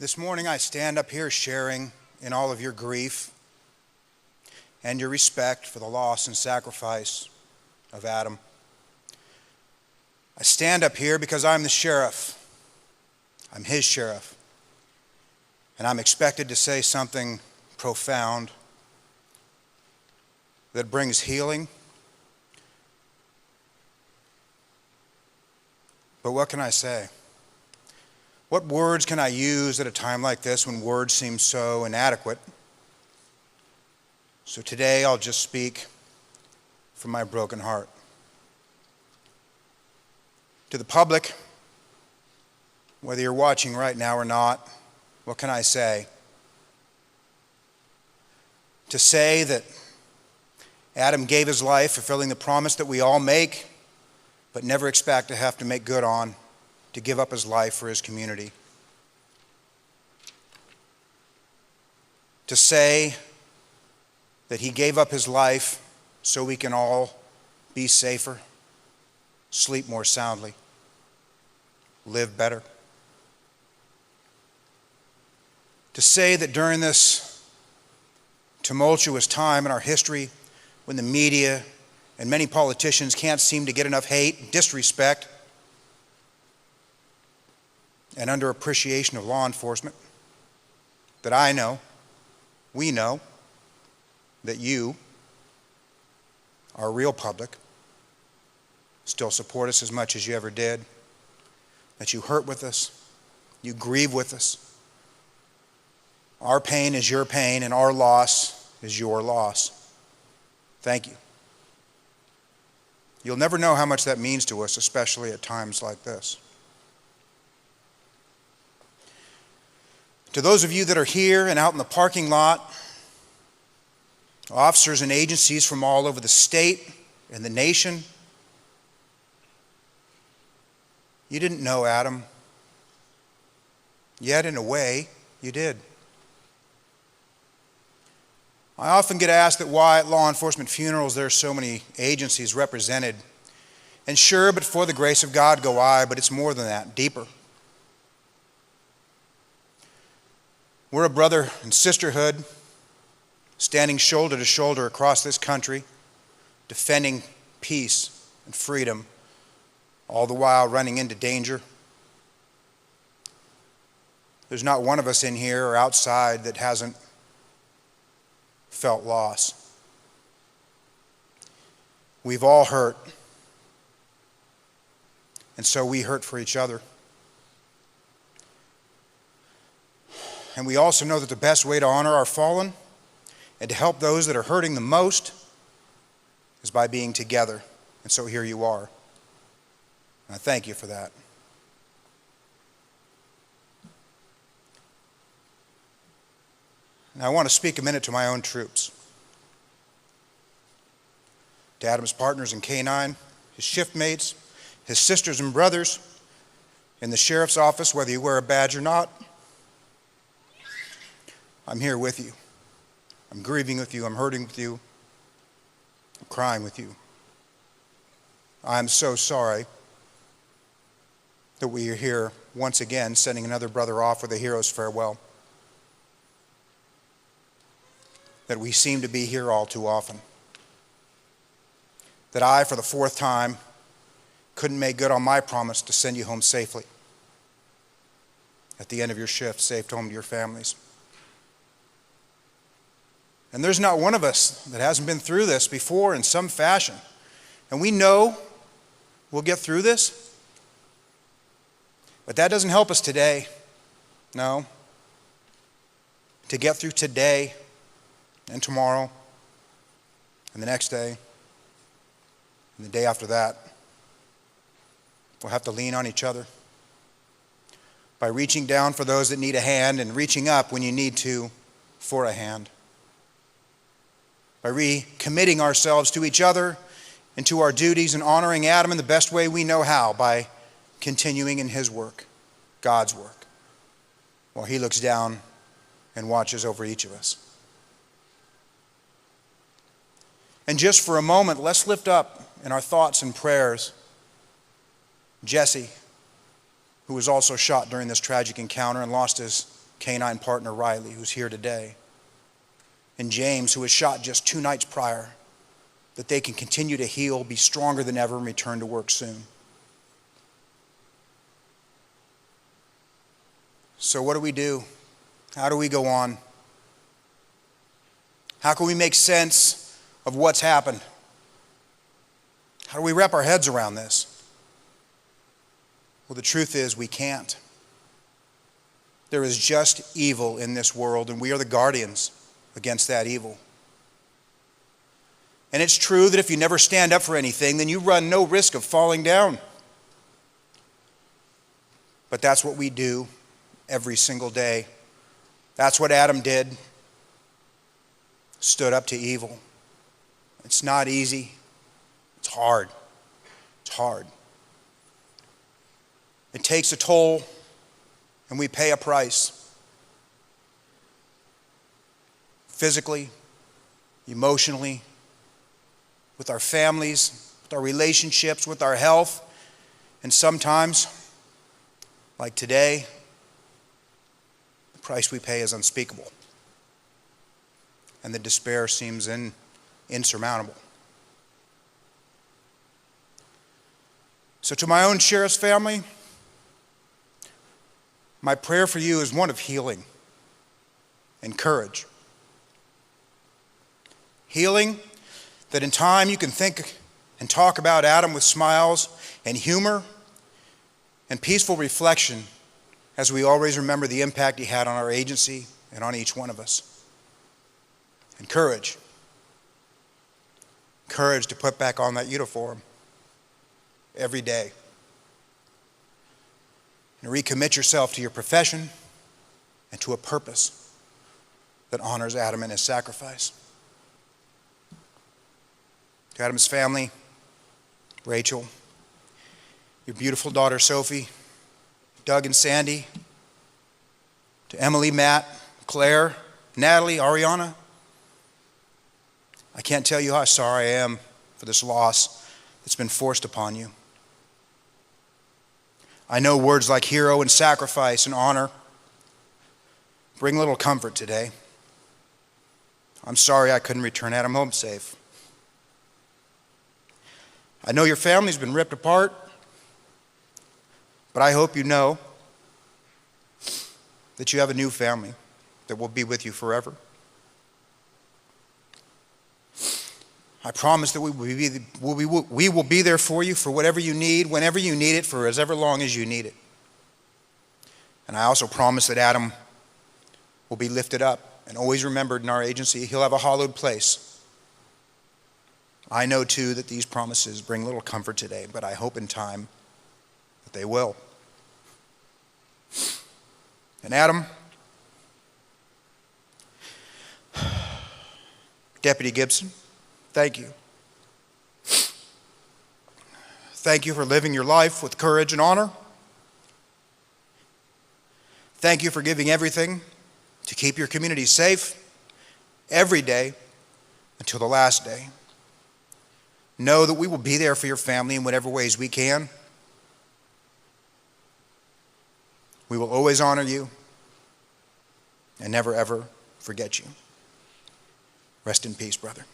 This morning I stand up here sharing in all of your grief and your respect for the loss and sacrifice of Adam. I stand up here because I'm the sheriff. I'm his sheriff. And I'm expected to say something profound that brings healing. But what can I say? What words can I use at a time like this when words seem so inadequate? So today I'll just speak from my broken heart. To the public, whether you're watching right now or not, what can I say? To say that Adam gave his life fulfilling the promise that we all make, but never expect to have to make good on, to give up his life for his community. To say that he gave up his life so we can all be safer, sleep more soundly, live better. To say that during this tumultuous time in our history, when the media and many politicians can't seem to get enough hate, disrespect, and underappreciation of law enforcement, that I know, we know, that you, our real public, still support us as much as you ever did, that you hurt with us, you grieve with us. Our pain is your pain, and our loss is your loss. Thank you. You'll never know how much that means to us, especially at times like this. To those of you that are here and out in the parking lot, officers and agencies from all over the state and the nation, you didn't know Adam, yet in a way you did. I often get asked that why at law enforcement funerals there are so many agencies represented. And sure, but for the grace of God go I, but it's more than that, deeper. We're a brother and sisterhood standing shoulder to shoulder across this country, defending peace and freedom, all the while running into danger. There's not one of us in here or outside that hasn't felt loss. We've all hurt, and so we hurt for each other. And we also know that the best way to honor our fallen and to help those that are hurting the most is by being together. And so here you are. And I thank you for that. And I want to speak a minute to my own troops. To Adam's partners in K-9, his shift mates, his sisters and brothers in the sheriff's office, whether you wear a badge or not. I'm here with you. I'm grieving with you. I'm hurting with you. I'm crying with you. I'm so sorry that we are here once again sending another brother off with a hero's farewell. That we seem to be here all too often. That I, for the fourth time, couldn't make good on my promise to send you home safely. At the end of your shift, safe home to your families. And there's not one of us that hasn't been through this before in some fashion. And we know we'll get through this. But that doesn't help us today. No. To get through today and tomorrow and the next day and the day after that, we'll have to lean on each other by reaching down for those that need a hand and reaching up when you need to for a hand. By recommitting ourselves to each other and to our duties and honoring Adam in the best way we know how, by continuing in his work, God's work, while he looks down and watches over each of us. And just for a moment, let's lift up in our thoughts and prayers Jesse, who was also shot during this tragic encounter and lost his canine partner Riley, who's here today, and James, who was shot just 2 nights prior, that they can continue to heal, be stronger than ever, and return to work soon. So what do we do? How do we go on? How can we make sense of what's happened? How do we wrap our heads around this? Well, the truth is we can't. There is just evil in this world, and we are the guardians against that evil. And it's true that if you never stand up for anything, then you run no risk of falling down. But that's what we do every single day. That's what Adam did. Stood up to evil. It's not easy. It's hard. It's hard. It takes a toll, and we pay a price. Physically, emotionally, with our families, with our relationships, with our health, and sometimes, like today, the price we pay is unspeakable, and the despair seems insurmountable. So to my own sheriff's family, my prayer for you is one of healing and courage. Healing that in time you can think and talk about Adam with smiles and humor and peaceful reflection as we always remember the impact he had on our agency and on each one of us. And courage. Courage to put back on that uniform every day. And recommit yourself to your profession and to a purpose that honors Adam and his sacrifice. To Adam's family, Rachel, your beautiful daughter Sophie, Doug and Sandy, to Emily, Matt, Claire, Natalie, Ariana, I can't tell you how sorry I am for this loss that's been forced upon you. I know words like hero and sacrifice and honor bring little comfort today. I'm sorry I couldn't return Adam home safe. I know your family's been ripped apart, but I hope you know that you have a new family that will be with you forever. I promise that we will be there for you for whatever you need, whenever you need it, for as ever long as you need it. And I also promise that Adam will be lifted up and always remembered in our agency. He'll have a hallowed place. I know, too, that these promises bring little comfort today, but I hope in time that they will. And Adam, Deputy Gibson, thank you. Thank you for living your life with courage and honor. Thank you for giving everything to keep your community safe every day until the last day. Know that we will be there for your family in whatever ways we can. We will always honor you and never ever forget you. Rest in peace, brother.